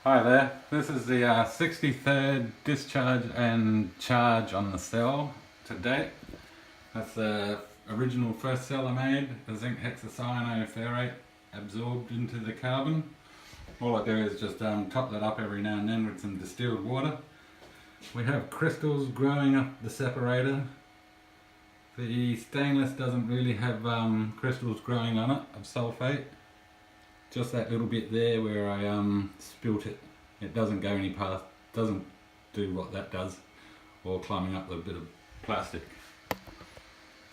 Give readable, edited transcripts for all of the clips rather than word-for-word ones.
Hi there, this is the 63rd discharge and charge on the cell to date. That's the original first cell I made, the zinc hexacyanoferrate absorbed into the carbon. All I do is just top that up every now and then with some distilled water. We have crystals growing up the separator. The stainless doesn't really have crystals growing on it of sulfate. Just that little bit there where I spilt it. It doesn't go any past, doesn't do what that does, or climbing up a bit of plastic.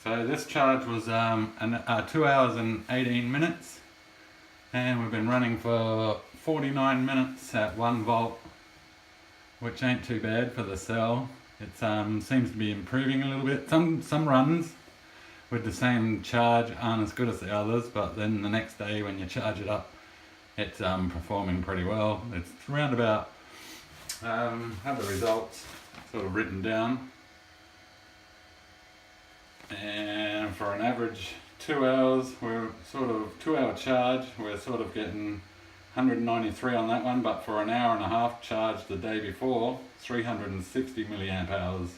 So this charge was 2 hours and 18 minutes, and we've been running for 49 minutes at 1 volt, which ain't too bad for the cell. It seems to be improving a little bit. Some runs with the same charge aren't as good as the others, but then the next day when you charge it up, it's performing pretty well. It's around about, have the results sort of written down, and for an average 2 hours, we're sort of 2 hour charge, we're sort of getting 193 on that one, but for an hour and a half charge the day before, 360 milliamp hours.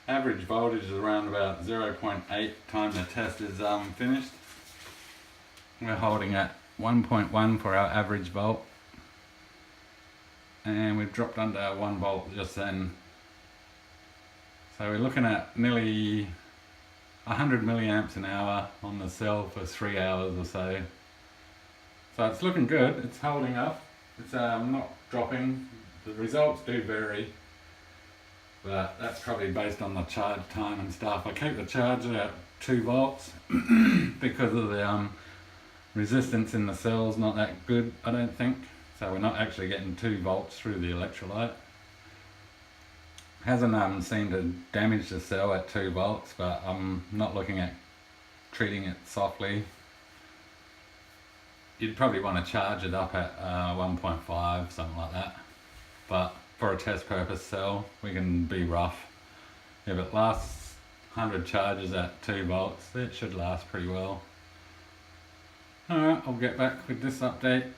Average voltage is around about 0.8 time the test is finished. We're holding at 1.1 for our average volt, and we've dropped under 1 volt just then. So we're looking at nearly 100 milliamps an hour on the cell for 3 hours or so. So it's looking good, it's holding up, it's not dropping. The results do vary, but that's probably based on the charge time and stuff. I keep the charger at 2 volts because of the resistance in the cell's not that good, I don't think. So we're not actually getting 2 volts through the electrolyte. Hasn't seemed to damage the cell at 2 volts, but I'm not looking at treating it softly. You'd probably want to charge it up at 1.5, something like that. But for a test purpose cell, we can be rough. If it lasts 100 charges at 2 volts, it should last pretty well. Alright, I'll get back with this update.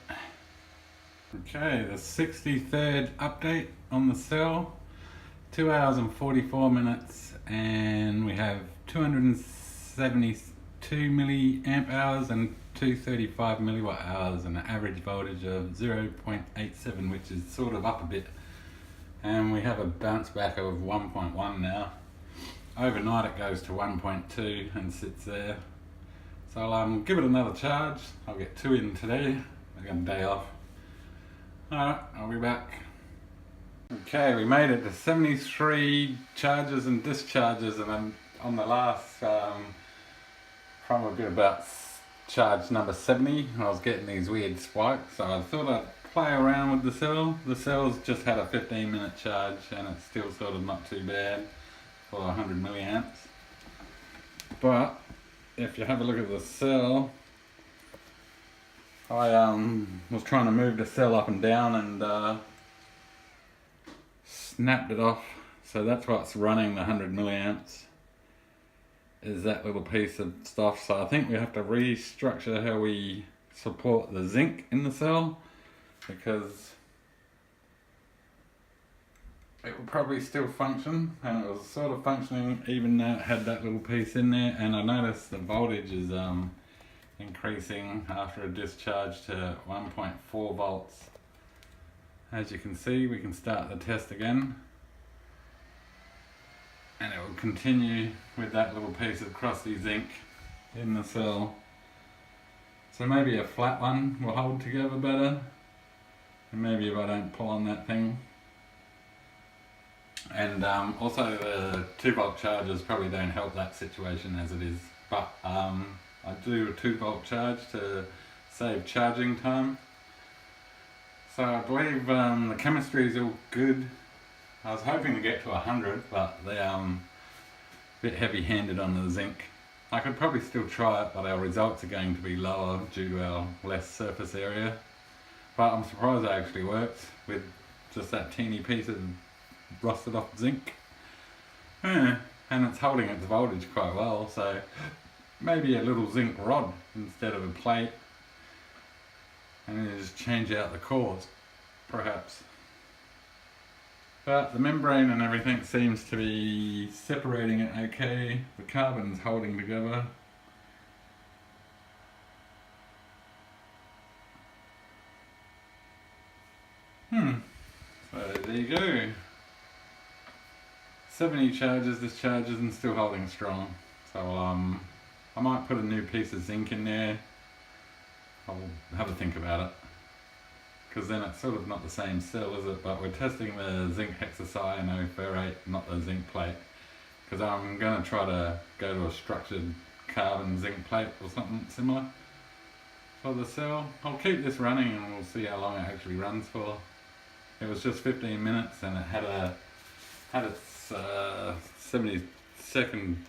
Okay, the 63rd update on the cell. 2 hours and 44 minutes, and we have 272 milliamp hours and 235 milliwatt hours, and an average voltage of 0.87, which is sort of up a bit. And we have a bounce back of 1.1 now. Overnight it goes to 1.2 and sits there. So I'll give it another charge. I'll get 2 in today. I got a day off. Alright, I'll be back. Okay, we made it to 73 charges and discharges, and I'm on the last, probably about charge number 70, I was getting these weird spikes, so I thought I'd play around with the cell. The cell's just had a 15-minute charge, and it's still sort of not too bad for 100 milliamps. But if you have a look at the cell, I was trying to move the cell up and down and snapped it off. So that's what's running the 100 milliamps, is that little piece of stuff. So I think we have to restructure how we support the zinc in the cell, because it will probably still function, and it was sort of functioning even though it had that little piece in there. And I noticed the voltage is increasing after a discharge to 1.4 volts. As you can see, we can start the test again, and it will continue with that little piece of crusty zinc in the cell. So maybe a flat one will hold together better, and maybe if I don't pull on that thing. And also the 2 volt chargers probably don't help that situation as it is, but I do a 2 volt charge to save charging time. So I believe the chemistry is all good. I was hoping to get to 100, but they're a bit heavy-handed on the zinc. I could probably still try it, but our results are going to be lower due to our less surface area. But I'm surprised it actually works with just that teeny piece of rusted off zinc. Yeah, and it's holding its voltage quite well, so maybe a little zinc rod instead of a plate, and then just change out the cores. perhaps. But the membrane and everything seems to be separating it okay. The carbon's holding together. So there you go. 70 charges, discharges, and still holding strong. So I might put a new piece of zinc in there. I'll have a think about it. Because then it's sort of not the same cell, is it? But we're testing the zinc hexacyanoferrate, not the zinc plate. Because I'm going to try to go to a structured carbon zinc plate or something similar for the cell. I'll keep this running and we'll see how long it actually runs for. It was just 15 minutes and it had its 70-second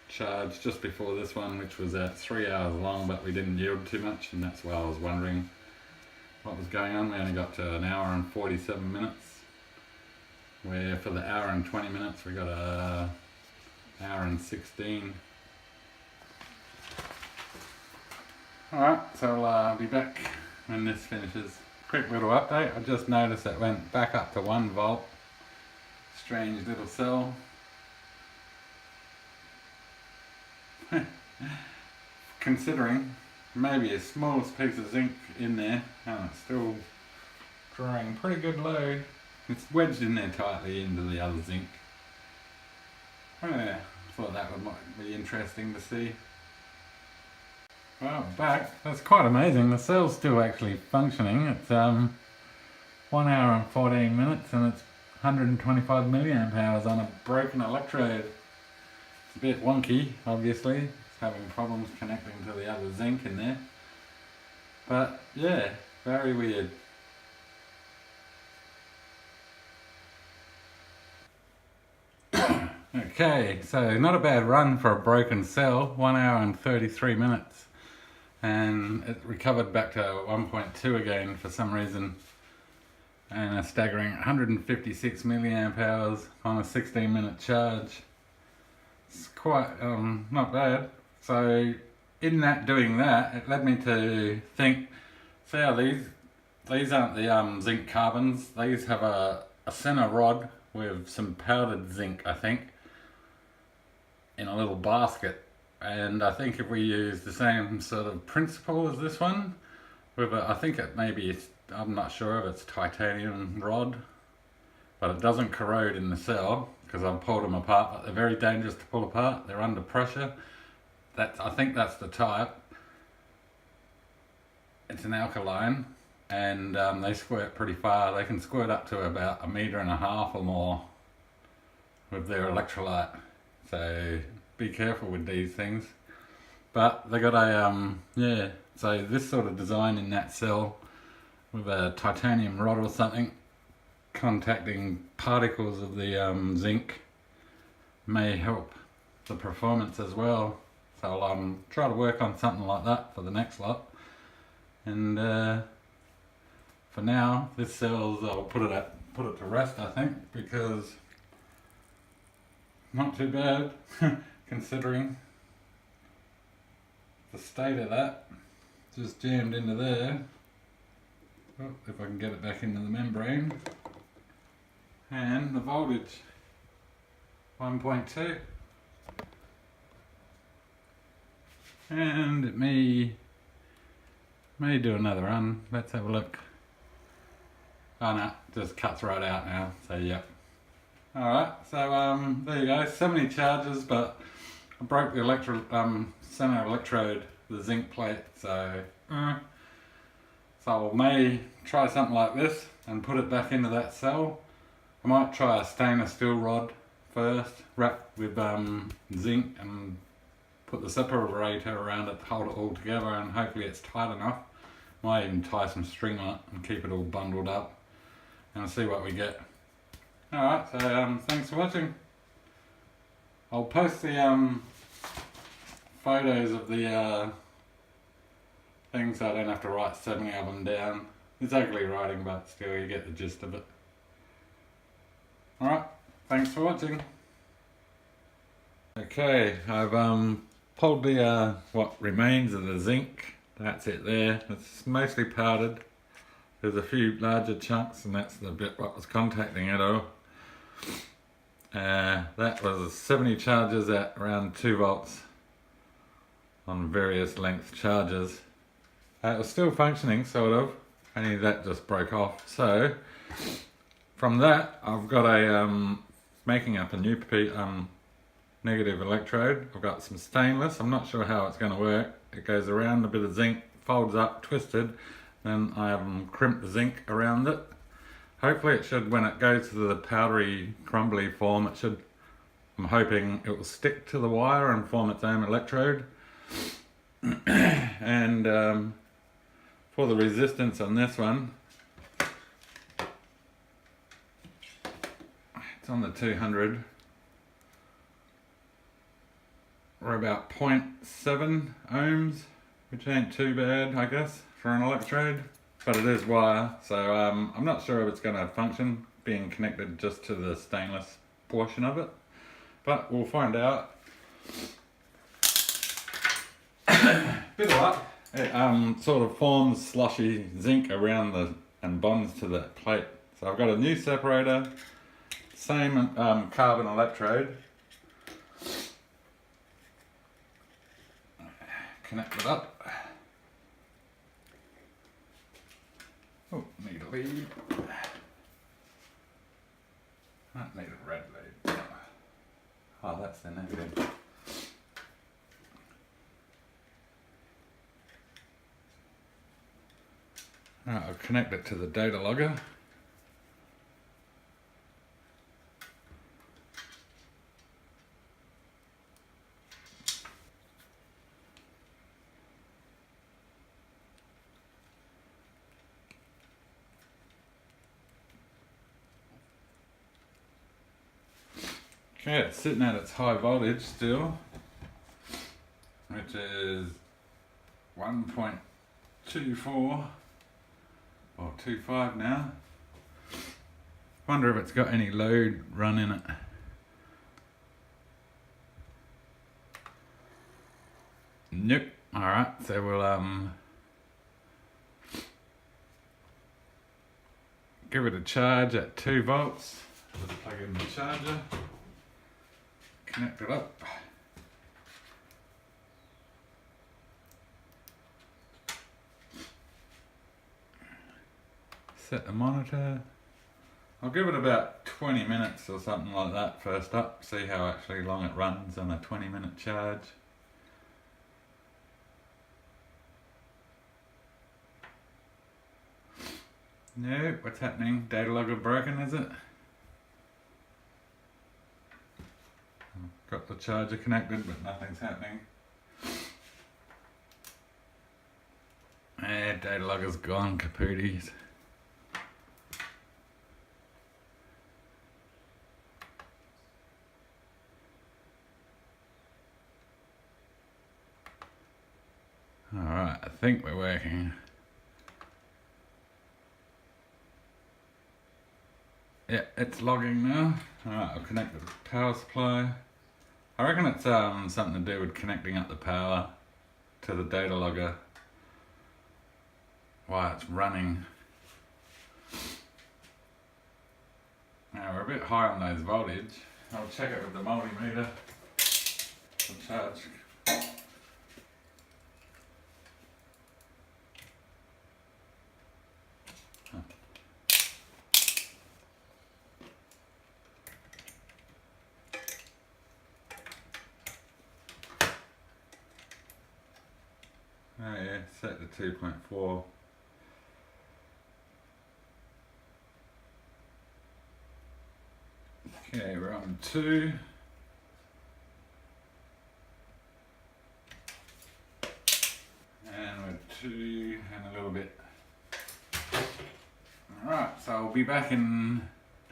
charge just before this one, which was at 3 hours long, but we didn't yield too much, and that's why I was wondering what was going on. We only got to an hour and 47 minutes, where for the hour and 20 minutes we got a hour and 16. Alright, so I'll be back when this finishes. Quick little update, I just noticed it went back up to 1 volt. Strange little cell. Considering maybe a smallest piece of zinc in there, and it's still drawing pretty good load. It's wedged in there tightly into the other zinc. Yeah, thought that might be interesting to see. Well, back. That's quite amazing. The cell's still actually functioning. It's 1 hour and 14 minutes and it's 125 milliamp hours on a broken electrode. It's a bit wonky, obviously. It's having problems connecting to the other zinc in there. But yeah, very weird. Okay, so not a bad run for a broken cell. 1 hour and 33 minutes. And it recovered back to 1.2 again for some reason, and a staggering 156 milliamp hours on a 16-minute charge. It's quite not bad. So in that doing that, it led me to think, see how these aren't the zinc carbons. These have a center rod with some powdered zinc, I think, in a little basket. And I think if we use the same sort of principle as this one, with I think it maybe, I'm not sure if it's titanium rod, but it doesn't corrode in the cell because I've pulled them apart, but they're very dangerous to pull apart. They're under pressure. I think that's the type. It's an alkaline, and they squirt pretty far. They can squirt up to about 1.5 meters or more with their electrolyte. So be careful with these things. But they got a yeah, so this sort of design in that cell with a titanium rod or something contacting particles of the zinc may help the performance as well. So I'll try to work on something like that for the next lot. And for now, this cell's, I'll put it to rest, I think, because not too bad considering the state of that. Just jammed into there. Oh, if I can get it back into the membrane. And the voltage 1.2. And it may do another run. Let's have a look. Oh no, just cuts right out now, so yep. Alright, so there you go, 70 charges, but I broke the center electrode, the zinc plate, so I may try something like this and put it back into that cell. I might try a stainless steel rod first, wrapped with zinc, and put the separator around it to hold it all together, and hopefully it's tight enough. Might even tie some string on it and keep it all bundled up and see what we get. Alright, so thanks for watching. I'll post the photos of the things so I don't have to write 70 of them down. It's ugly writing, but still you get the gist of it. Alright, thanks for watching. Okay, I've pulled the what remains of the zinc. That's it there. It's mostly powdered. There's a few larger chunks, and that's the bit what was contacting it all. That was 70 charges at around 2 volts on various length charges. It was still functioning, sort of, only that just broke off. So from that, I've got a making up a new negative electrode. I've got some stainless. I'm not sure how it's going to work. It goes around a bit of zinc, folds up, twisted, then I crimped the zinc around it. Hopefully it should, when it goes to the powdery, crumbly form, it should, I'm hoping it will stick to the wire and form its own electrode. And for the resistance on this one, it's on the 200. We're about 0.7 ohms, which ain't too bad, I guess, for an electrode. But it is wire, so I'm not sure if it's going to function being connected just to the stainless portion of it. But we'll find out. Bit of luck. It sort of forms slushy zinc around and bonds to the plate. So I've got a new separator, same carbon electrode. Connect it up. Oh, need a lead. Might need a red lead. Oh, that's the negative. Alright, I'll connect it to the data logger. Okay, it's sitting at its high voltage still, which is 1.24 or 25 now. Wonder if it's got any load run in it. Nope. Alright, so we'll give it a charge at 2 volts. Just plug in the charger. Connect it up. Set the monitor. I'll give it about 20 minutes or something like that first up. See how actually long it runs on a 20-minute charge. No, what's happening? Data logger broken, is it? Got the charger connected, but nothing's happening. Data logger's gone, kapooties. Alright, I think we're working. Yeah, it's logging now. Alright, I'll connect the power supply. I reckon it's something to do with connecting up the power to the data logger while it's running. Now we're a bit high on those voltage. I'll check it with the multimeter. The charge. Oh yeah, set to 2.4. Okay, we're on 2. And we're 2 and a little bit. Alright, so I'll be back in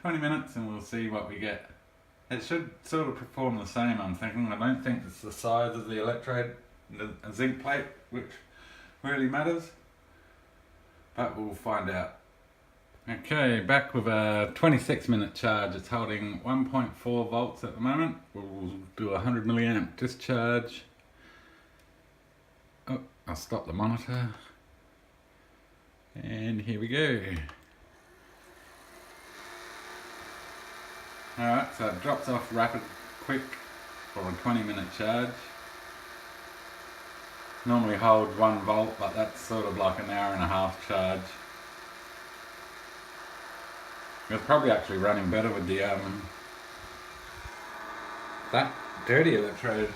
20 minutes and we'll see what we get. It should sort of perform the same, I'm thinking. I don't think it's the size of the electrode, the zinc plate, which really matters, but we'll find out. Okay, back with a 26-minute charge. It's holding 1.4 volts at the moment. We'll do a 100 milliamp discharge. Oh, I'll stop the monitor. And here we go. Alright, so it drops off rapid quick for a 20-minute charge. Normally holds 1 volt, but that's sort of like an hour and a half charge. It's probably actually running better with the that dirty electrode.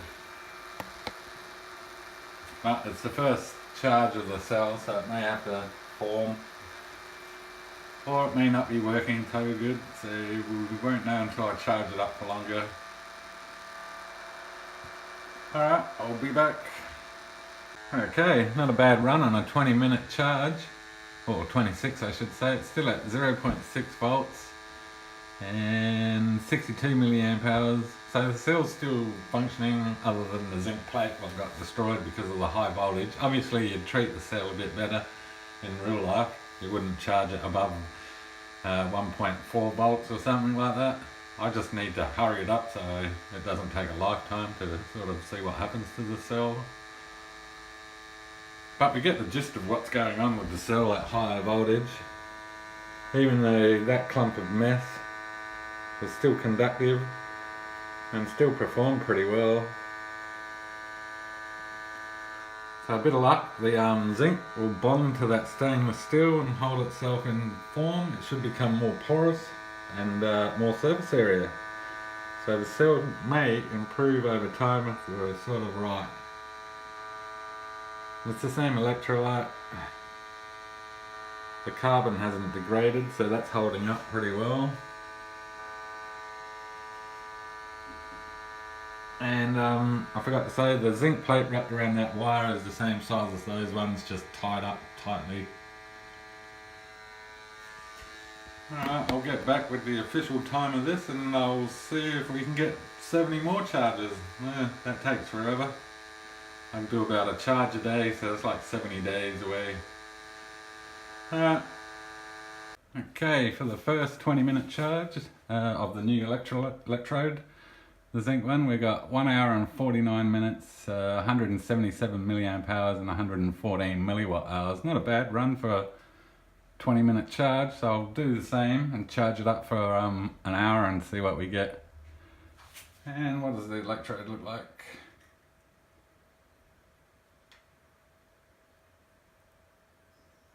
But it's the first charge of the cell, so it may have to form, or it may not be working so good, so we won't know until I charge it up for longer. Alright, I'll be back. Okay, not a bad run on a 20-minute charge, or 26 I should say. It's still at 0.6 volts and 62 milliamp hours. So the cell's still functioning, other than the zinc plate that got destroyed because of the high voltage. Obviously you'd treat the cell a bit better in real life. You wouldn't charge it above 1.4 volts or something like that. I just need to hurry it up so it doesn't take a lifetime to sort of see what happens to the cell. But we get the gist of what's going on with the cell at higher voltage. Even though that clump of mess was still conductive and still performed pretty well. So a bit of luck, the zinc will bond to that stainless steel and hold itself in form. It should become more porous and more surface area. So the cell may improve over time if we're sort of right. It's the same electrolyte. The carbon hasn't degraded, so that's holding up pretty well. And I forgot to say, the zinc plate wrapped around that wire is the same size as those ones, just tied up tightly. Alright, I'll get back with the official time of this and I'll see if we can get 70 more charges. That takes forever. I can do about a charge a day, so it's like 70 days away. Alright. Okay, for the first 20-minute charge of the new electrode, the zinc one, we got 1 hour and 49 minutes, 177 milliamp hours and 114 milliwatt hours. Not a bad run for a 20-minute charge, so I'll do the same and charge it up for an hour and see what we get. And what does the electrode look like?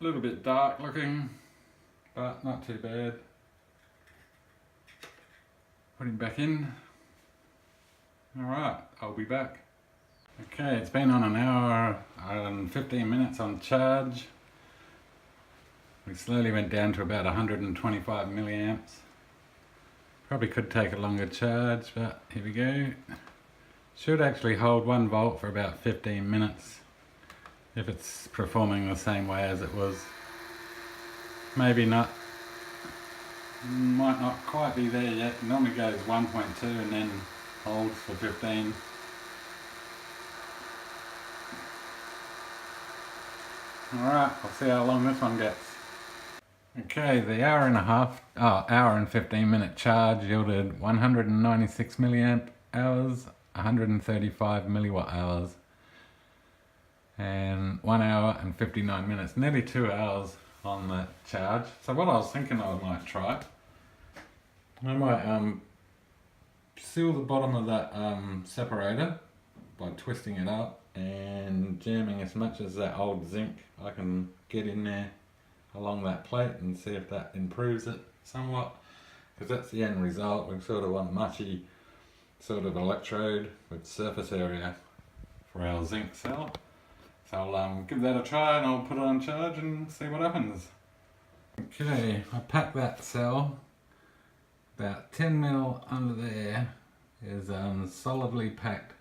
A little bit dark looking, but not too bad. Put him back in. Alright, I'll be back. Okay, it's been on an hour and 15 minutes on charge. We slowly went down to about 125 milliamps. Probably could take a longer charge, but here we go. Should actually hold 1 volt for about 15 minutes. If it's performing the same way as it was. Maybe not. Might not quite be there yet. It normally goes 1.2 and then holds for 15. Alright, I'll see how long this one gets. Okay, the hour and 15 minute charge yielded 196 milliamp hours, 135 milliwatt hours. And 1 hour and 59 minutes, nearly 2 hours on the charge. So what I was thinking I might try, I might seal the bottom of that separator by twisting it up and jamming as much as that old zinc I can get in there along that plate and see if that improves it somewhat, because that's the end result. We sort of want a mushy sort of electrode with surface area for our zinc cell. So I'll give that a try and I'll put it on charge and see what happens. Okay, I packed that cell. About 10 mil under there is solidly packed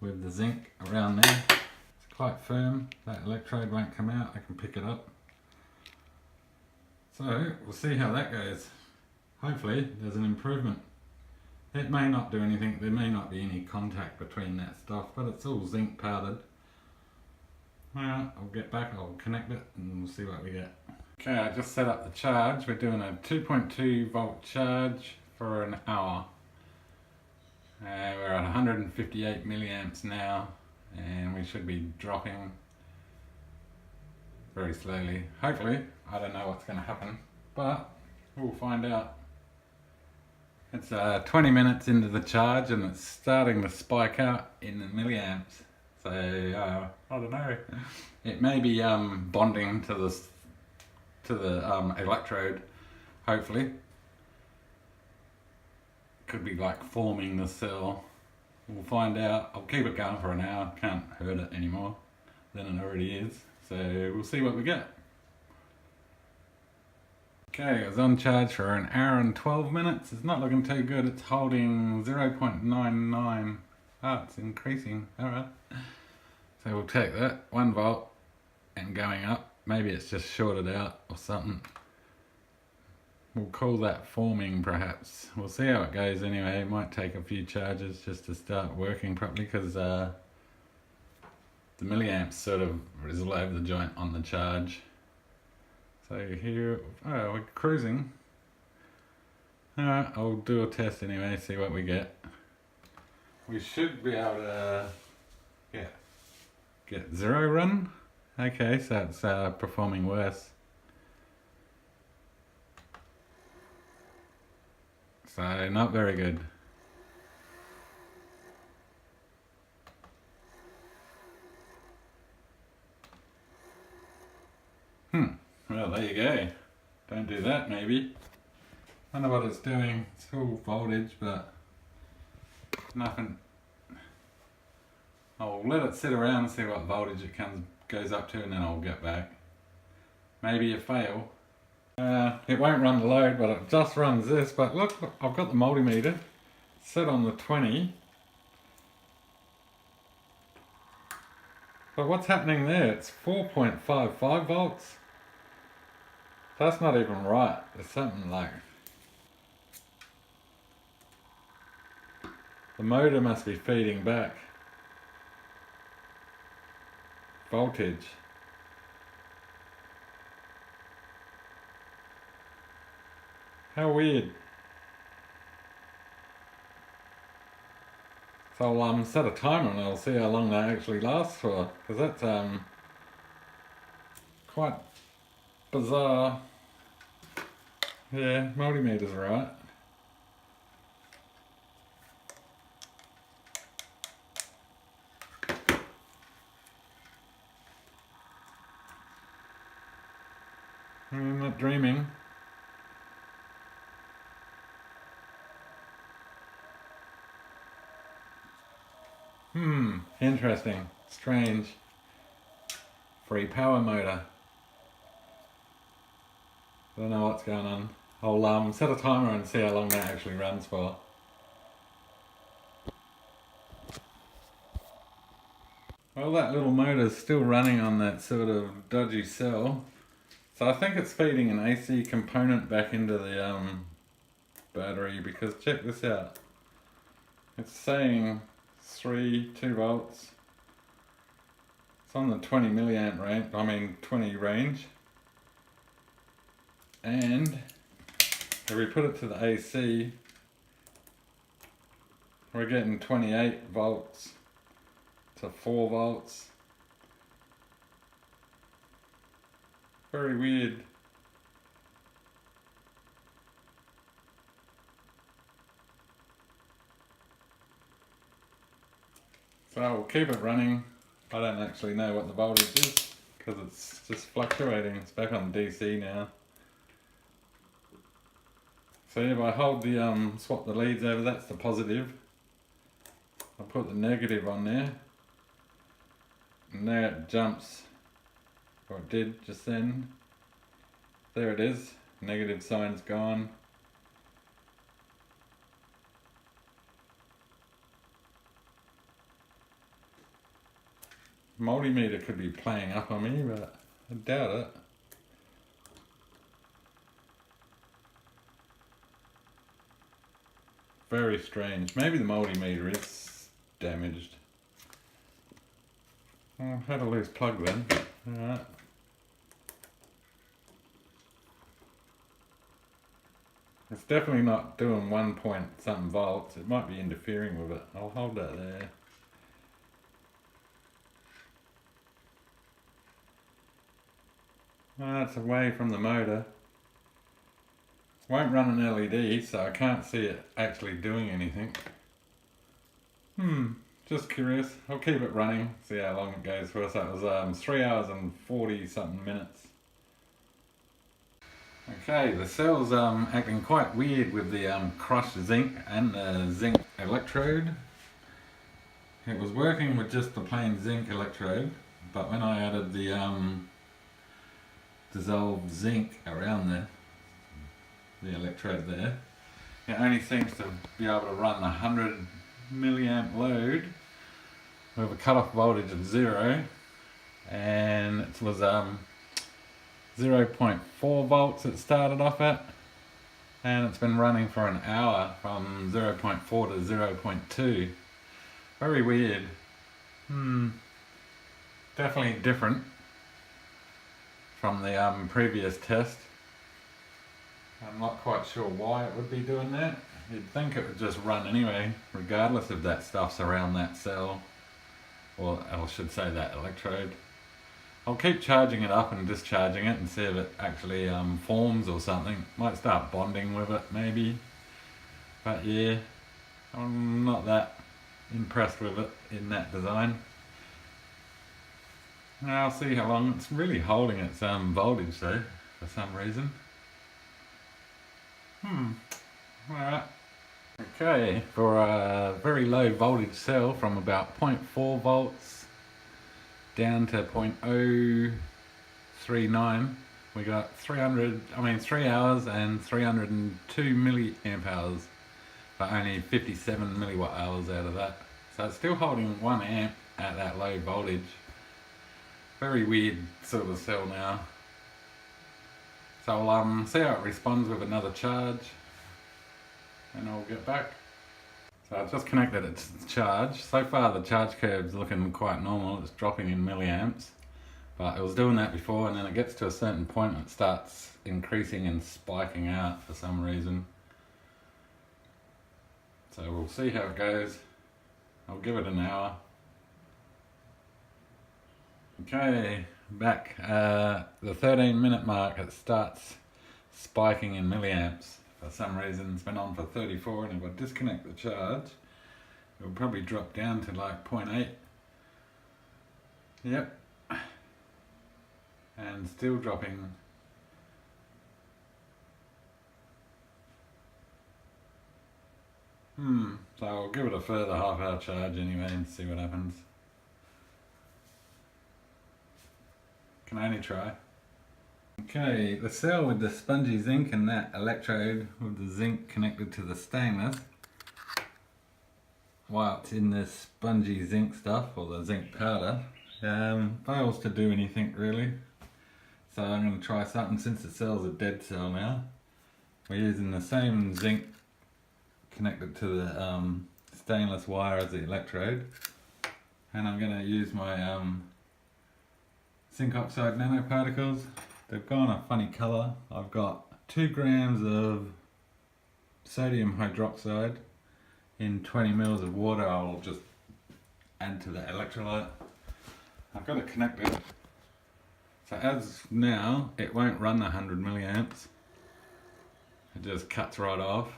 with the zinc around there. It's quite firm. That electrode won't come out. I can pick it up. So we'll see how that goes. Hopefully there's an improvement. It may not do anything. There may not be any contact between that stuff, but it's all zinc powdered. Alright, I'll get back, I'll connect it and we'll see what we get. Okay, I just set up the charge. We're doing a 2.2 volt charge for an hour. We're at 158 milliamps now and we should be dropping very slowly. Hopefully, I don't know what's going to happen, but we'll find out. It's 20 minutes into the charge and it's starting to spike out in the milliamps. So I don't know. It may be bonding to the electrode. Hopefully, could be like forming the cell. We'll find out. I'll keep it going for an hour. Can't hurt it anymore than it already is. So we'll see what we get. Okay, it was on charge for an hour and 12 minutes. It's not looking too good. It's holding 0.99. Ah, it's increasing. Alright. So we'll take that 1 volt and going up. Maybe it's just shorted out or something. We'll call that forming perhaps. We'll see how it goes anyway. It might take a few charges just to start working properly because the milliamps sort of is all over the joint on the charge. So here, we're cruising. Alright, I'll do a test anyway, see what we get. We should be able to get 0 run. Okay, so it's performing worse. So not very good. Well, there you go. Don't do that, maybe. I don't know what it's doing. It's full voltage, but nothing. I'll let it sit around and see what voltage it goes up to, and then I'll get back. Maybe a fail. It won't run the load, but it just runs this. But look, I've got the multimeter set on the 20. But what's happening there? It's 4.55 volts. That's not even right. There's something like... the motor must be feeding back voltage. How weird. So I'll set a timer and I'll see how long that actually lasts for, because that's quite bizarre. Yeah, multimeter's right. I'm not dreaming. Interesting. Strange. Free power motor. I don't know what's going on. I'll set a timer and see how long that actually runs for. Well, that little motor's still running on that sort of dodgy cell. So I think it's feeding an AC component back into the battery, because check this out. It's saying 2 volts. It's on the 20 milliamp range, 20 range. And if we put it to the AC, we're getting 28 volts to 4 volts. Very weird. So we'll keep it running. I don't actually know what the voltage is because it's just fluctuating. It's back on DC now. So if I hold the swap the leads over, that's the positive. I'll put the negative on there. And there it jumps. Or it did just then. There it is. Negative sign's gone. Multimeter could be playing up on me, but I doubt it. Very strange. Maybe the multimeter is damaged. Oh, I had a loose plug then. Alright. It's definitely not doing 1 point something volts. It might be interfering with it. I'll hold that there. It's away from the motor. Won't run an LED, so I can't see it actually doing anything. Just curious. I'll keep it running, see how long it goes for. So it was 3 hours and 40 something minutes. Okay, the cell's acting quite weird with the crushed zinc and the zinc electrode. It was working with just the plain zinc electrode, but when I added the dissolved zinc around the electrode there, it only seems to be able to run a 100 milliamp load with a cutoff voltage of 0, and it was 0.4 volts it started off at, and it's been running for an hour from 0.4 to 0.2. Very weird. Definitely different from the previous test. I'm not quite sure why it would be doing that. You'd think it would just run anyway, regardless if that stuff's around that cell, or I should say that electrode. I'll keep charging it up and discharging it and see if it actually forms or something. Might start bonding with it maybe. But yeah, I'm not that impressed with it in that design. I'll see how long. It's really holding its voltage though, for some reason. Alright. Okay, for a very low voltage cell from about 0.4 volts down to 0.039, we got 3 hours and 302 milliamp hours, but only 57 milliwatt hours out of that. So it's still holding 1 amp at that low voltage. Very weird sort of cell now. So I'll see how it responds with another charge, and I'll get back. So I've just connected it to the charge. So far the charge curve's looking quite normal, it's dropping in milliamps. But it was doing that before, and then it gets to a certain point and it starts increasing and spiking out for some reason. So we'll see how it goes. I'll give it an hour. Okay, back. The 13-minute mark, it starts spiking in milliamps. For some reason it's been on for 34, and if I disconnect the charge, it will probably drop down to like 0.8. Yep. And still dropping. So I'll give it a further half-hour charge anyway and see what happens. Can only try. Okay, the cell with the spongy zinc and that electrode with the zinc connected to the stainless, while it's in this spongy zinc stuff, or the zinc powder, fails to do anything really. So I'm going to try something. Since the cell's a dead cell now, we're using the same zinc connected to the stainless wire as the electrode, and I'm going to use my zinc oxide nanoparticles. They've gone a funny colour. I've got 2 grams of sodium hydroxide in 20 mils of water. I'll just add to the electrolyte. I've got it connected. So as now, it won't run 100 milliamps. It just cuts right off.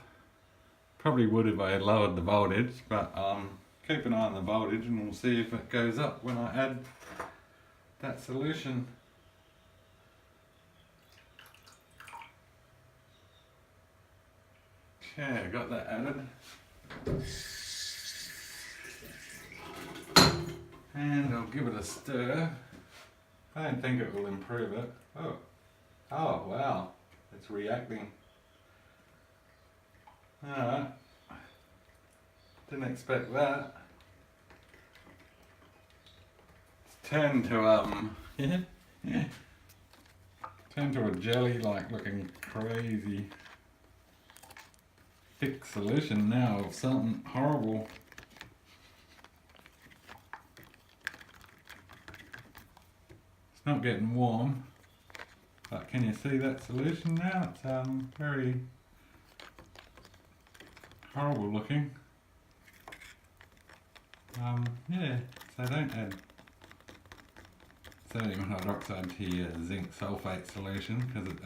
Probably would if I had lowered the voltage, but keep an eye on the voltage and we'll see if it goes up when I add that solution. Okay, I got that added. And I'll give it a stir. I don't think it will improve it. Oh wow, it's reacting. Alright, didn't expect that. It's turned to turned to a jelly, like looking crazy thick solution now of something horrible. It's not getting warm, but can you see that solution now? It's very horrible looking. Yeah, so don't add sodium hydroxide to your zinc sulfate solution because it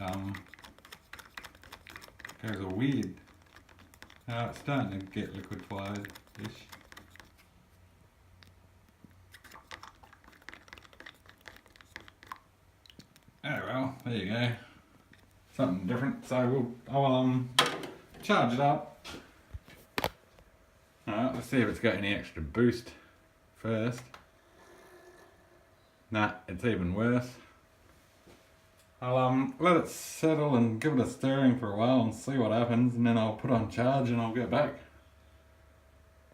goes all weird. It's starting to get liquefied-ish. Oh well, there you go. Something different. So I'll charge it up. Alright, let's see if it's got any extra boost first. Nah, it's even worse. I'll let it settle and give it a stirring for a while and see what happens, and then I'll put on charge and I'll get back.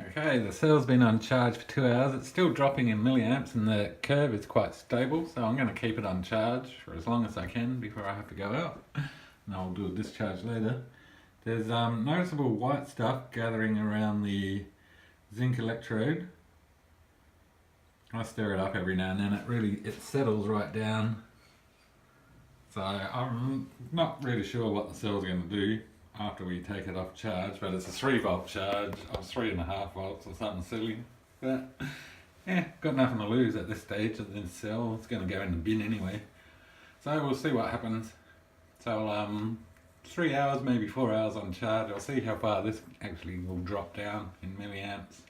Okay, the cell's been on charge for 2 hours. It's still dropping in milliamps and the curve is quite stable, so I'm going to keep it on charge for as long as I can before I have to go out. And I'll do a discharge later. There's noticeable white stuff gathering around the zinc electrode. I stir it up every now and then. It settles right down. So I'm not really sure what the cell's going to do after we take it off charge, but it's a 3-volt charge of 3.5 volts or something silly. But yeah, got nothing to lose at this stage of this cell. It's going to go in the bin anyway. So we'll see what happens. So 3 hours, maybe 4 hours on charge. I'll see how far this actually will drop down in milliamps.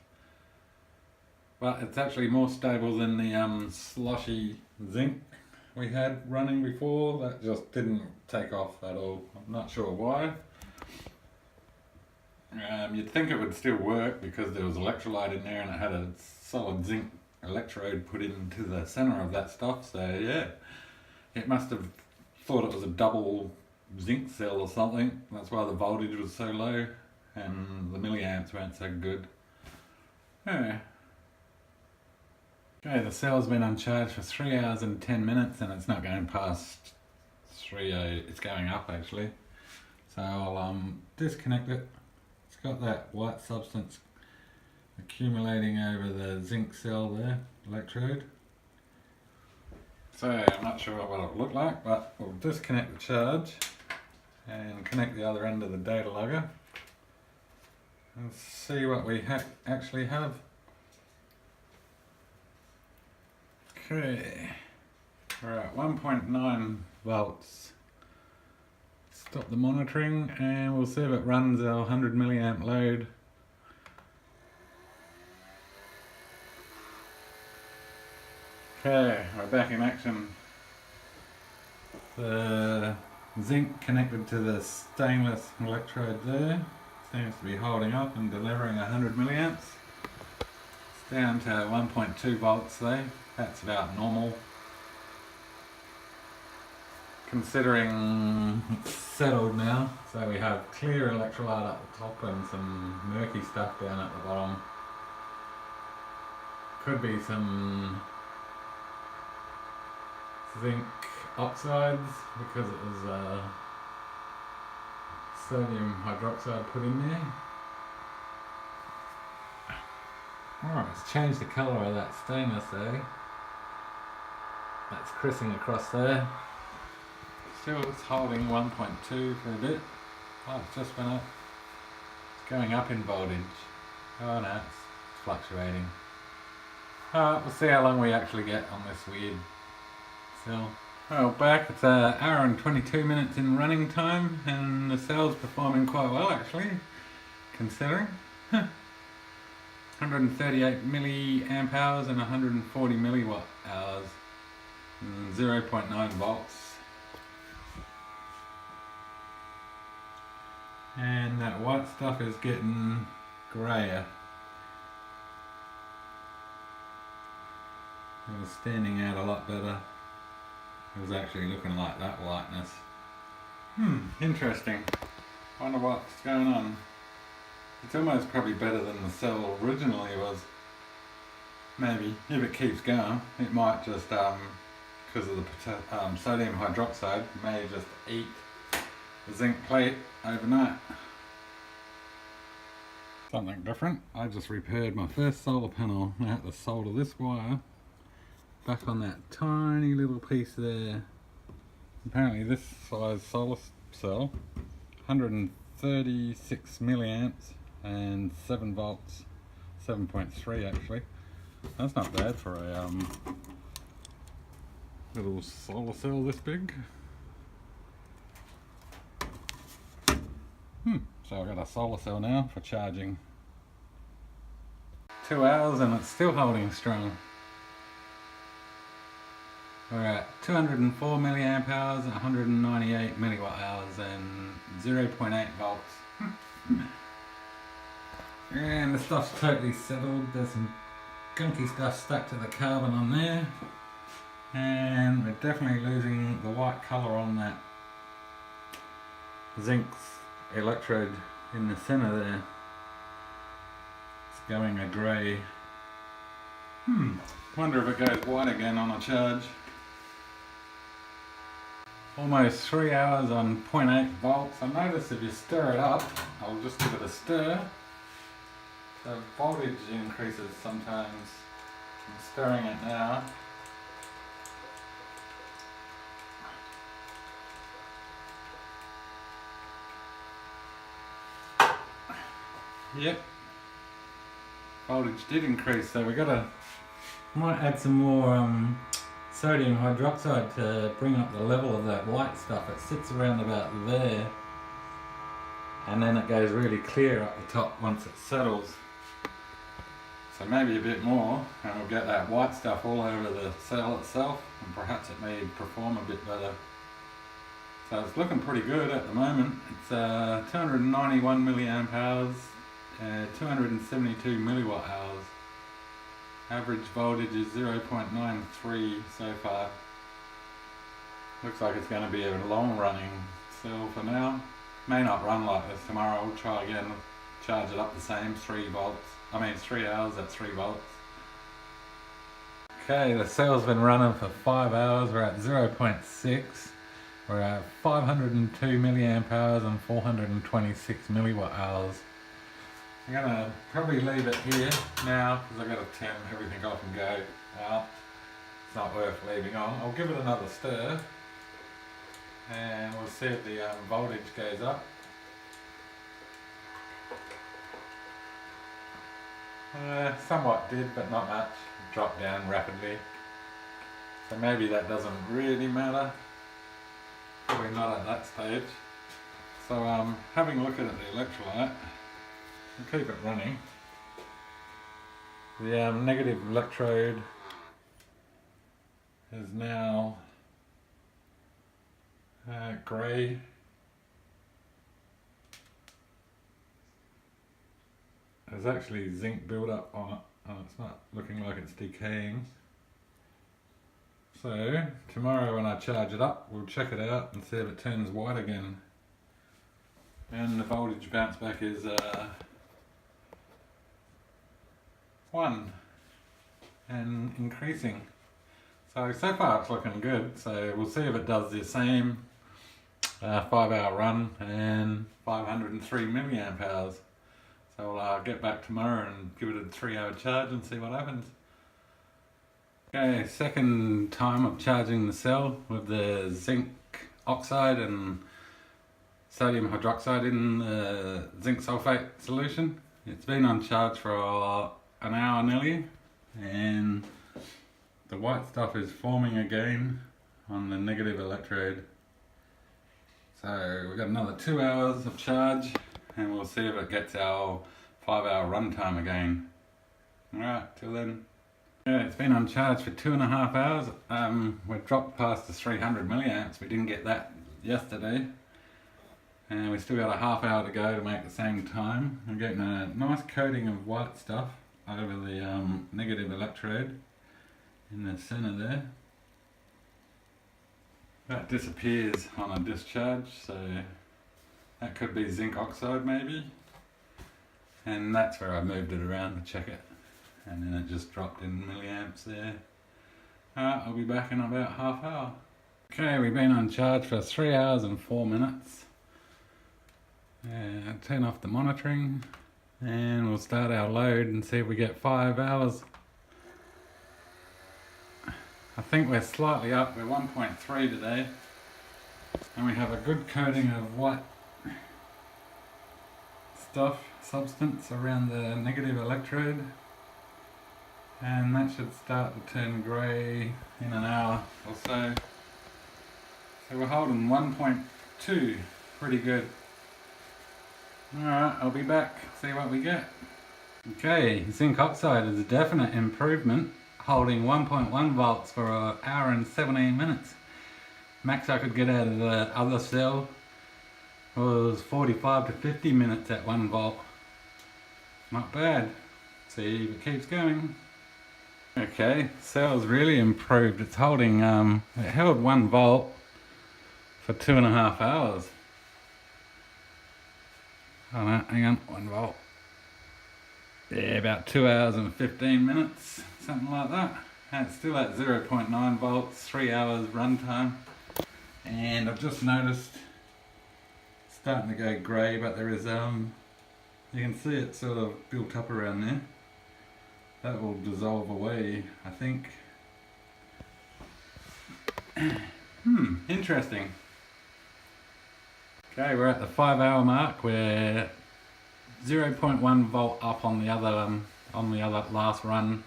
But it's actually more stable than the sloshy zinc we had running before. That just didn't take off at all. I'm not sure why. You'd think it would still work because there was electrolyte in there and it had a solid zinc electrode put into the center of that stuff. So yeah, it must have thought it was a double zinc cell or something. That's why the voltage was so low and the milliamps weren't so good. Yeah. Okay, the cell's been on charge for 3 hours and 10 minutes and it's not going past 3, it's going up actually. So I'll disconnect it. It's got that white substance accumulating over the zinc cell there, electrode. So I'm not sure what it'll look like, but we'll disconnect the charge and connect the other end of the data logger and see what we actually have. Okay, we're at 1.9 volts. Stop the monitoring and we'll see if it runs our 100 milliamp load. Okay, we're back in action. The zinc connected to the stainless electrode there seems to be holding up and delivering 100 milliamps. It's down to 1.2 volts though. That's about normal. Considering it's settled now, so we have clear electrolyte at the top and some murky stuff down at the bottom. Could be some zinc oxides because it was sodium hydroxide put in there. Alright, let's change the colour of that stainless there. That's crisping across there. Still it's holding 1.2 for a bit. Oh, it's just went up. It's going up in voltage. Oh no, it's fluctuating. Alright, we'll see how long we actually get on this weird cell. Well, back, it's an hour and 22 minutes in running time and the cell's performing quite well actually, considering. 138 milliamp hours and 140 milliwatt hours. 0.9 volts. And that white stuff is getting grayer. It was standing out a lot better. It was actually looking like that whiteness. Interesting. Wonder what's going on. It's almost probably better than the cell originally was. Maybe, if it keeps going, it might just, because of the sodium hydroxide, may just eat the zinc plate overnight. Something different. I just repaired my first solar panel. I had to solder this wire back on that tiny little piece there. Apparently this size solar cell, 136 milliamps and 7 volts, 7.3 actually. That's not bad for a Little solar cell this big. So I've got a solar cell now for charging. 2 hours and it's still holding strong. We're at 204 milliamp hours, 198 milliwatt hours and 0.8 volts. And the stuff's totally settled. There's some gunky stuff stuck to the carbon on there. And we're definitely losing the white colour on that zinc electrode in the centre there. It's going a grey. Wonder if it goes white again on a charge. Almost 3 hours on 0.8 volts. I notice if you stir it up, I'll just give it a stir. The voltage increases sometimes. I'm stirring it now. Yep, voltage did increase, so might add some more sodium hydroxide to bring up the level of that white stuff. It sits around about there, and then it goes really clear up the top once it settles. So maybe a bit more, and we'll get that white stuff all over the cell itself, and perhaps it may perform a bit better. So it's looking pretty good at the moment. It's 291 milliamp hours. 272 milliwatt hours. Average voltage is 0.93 so far. Looks like it's going to be a long running cell for now. May not run like this tomorrow. We'll try again, charge it up the same, 3 hours at 3 volts. Okay, the cell's been running for 5 hours. We're at 0.6. We're at 502 milliamp hours and 426 milliwatt hours. I'm going to probably leave it here now because I've got to turn everything off and go out. It's not worth leaving on. I'll give it another stir and we'll see if the voltage goes up. Somewhat did, but not much. It dropped down rapidly. So maybe that doesn't really matter. Probably not at that stage. So having a look at the electrolyte. We'll keep it running. The negative electrode is now grey. There's actually zinc build-up on it, and it's not looking like it's decaying. So tomorrow when I charge it up, we'll check it out and see if it turns white again. And the voltage bounce back is 1 and increasing. So far it's looking good, so we'll see if it does the same 5 hour run and 503 milliamp hours. So I'll get back tomorrow and give it a 3 hour charge and see what happens. Okay, second time of charging the cell with the zinc oxide and sodium hydroxide in the zinc sulfate solution. It's been on charge for an hour nearly, and the white stuff is forming again on the negative electrode. So we've got another 2 hours of charge and we'll see if it gets our 5 hour run time again. Alright, till then. Yeah, it's been on charge for 2.5 hours. We've dropped past the 300 milliamps. We didn't get that yesterday. And we still got a half hour to go to make the same time. I'm getting a nice coating of white stuff over the negative electrode in the center there. That disappears on a discharge, so that could be zinc oxide maybe. And that's where I moved it around to check it. And then it just dropped in milliamps there. I'll be back in about half hour. Okay, we've been on charge for 3 hours and 4 minutes. Turn off the monitoring and we'll start our load and see if we get 5 hours. I think we're slightly up, we're 1.3 today, and we have a good coating of white substance around the negative electrode. and that should start to turn grey in an hour or so. So we're holding 1.2, pretty good. Alright, I'll be back, see what we get. Okay, zinc oxide is a definite improvement, holding 1.1 volts for an hour and 17 minutes. Max I could get out of the other cell was 45 to 50 minutes at 1 volt. Not bad. See if it keeps going. Okay, cell's really improved. It's holding, it held 1 volt for 2.5 hours. Oh no, hang on, 1 volt. Yeah, about 2 hours and 15 minutes, something like that. And it's still at 0.9 volts, 3 hours runtime. And I've just noticed it's starting to go grey, but there is, you can see it sort of built up around there. That will dissolve away, I think. Interesting. Okay, we're at the 5 hour mark. We're 0.1 volt up on the other last run,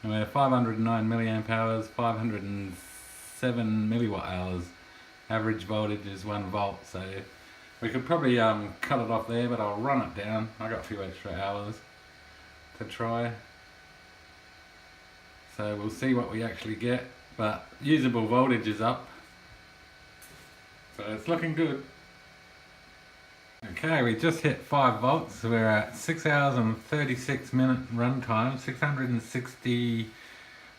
and we're 509 milliamp hours, 507 milliwatt hours. Average voltage is 1 volt, so we could probably cut it off there, but I'll run it down. I got a few extra hours to try, so we'll see what we actually get. But usable voltage is up, so it's looking good. Okay, we just hit 5 volts. We're at 6 hours and 36 minute run time, 661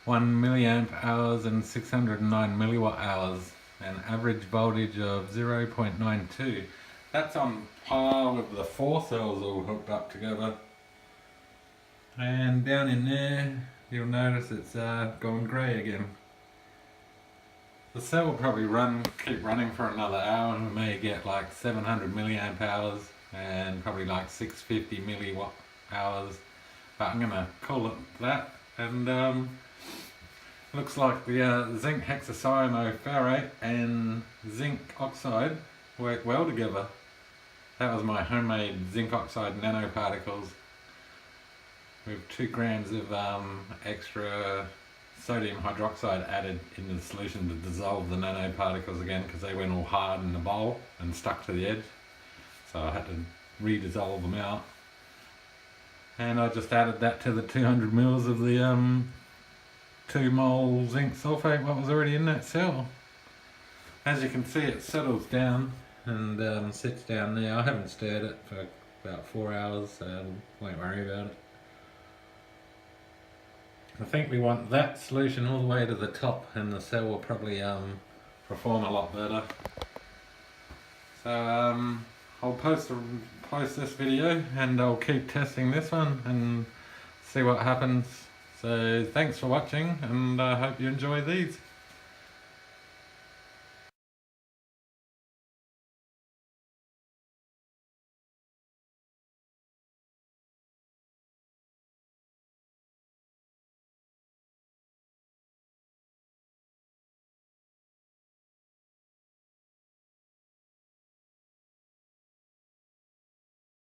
milliamp hours and 609 milliwatt hours, and average voltage of 0.92. That's on par with the 4 cells all hooked up together. And down in there, you'll notice it's gone grey again. The cell will probably keep running for another hour, and we may get like 700 milliamp hours and probably like 650 milliwatt hours. But I'm gonna call it that. And looks like the zinc hexacyanoferrate and zinc oxide work well together. That was my homemade zinc oxide nanoparticles with 2 grams of extra sodium hydroxide added into the solution to dissolve the nanoparticles again, because they went all hard in the bowl and stuck to the edge. So I had to re-dissolve them out. And I just added that to the 200 mils of the 2 mole zinc sulfate, what was already in that cell. As you can see, it settles down and sits down there. I haven't stirred it for about 4 hours, so I won't worry about it. I think we want that solution all the way to the top, and the cell will probably perform a lot better. So I'll post this video, and I'll keep testing this one and see what happens. So thanks for watching, and I hope you enjoy these.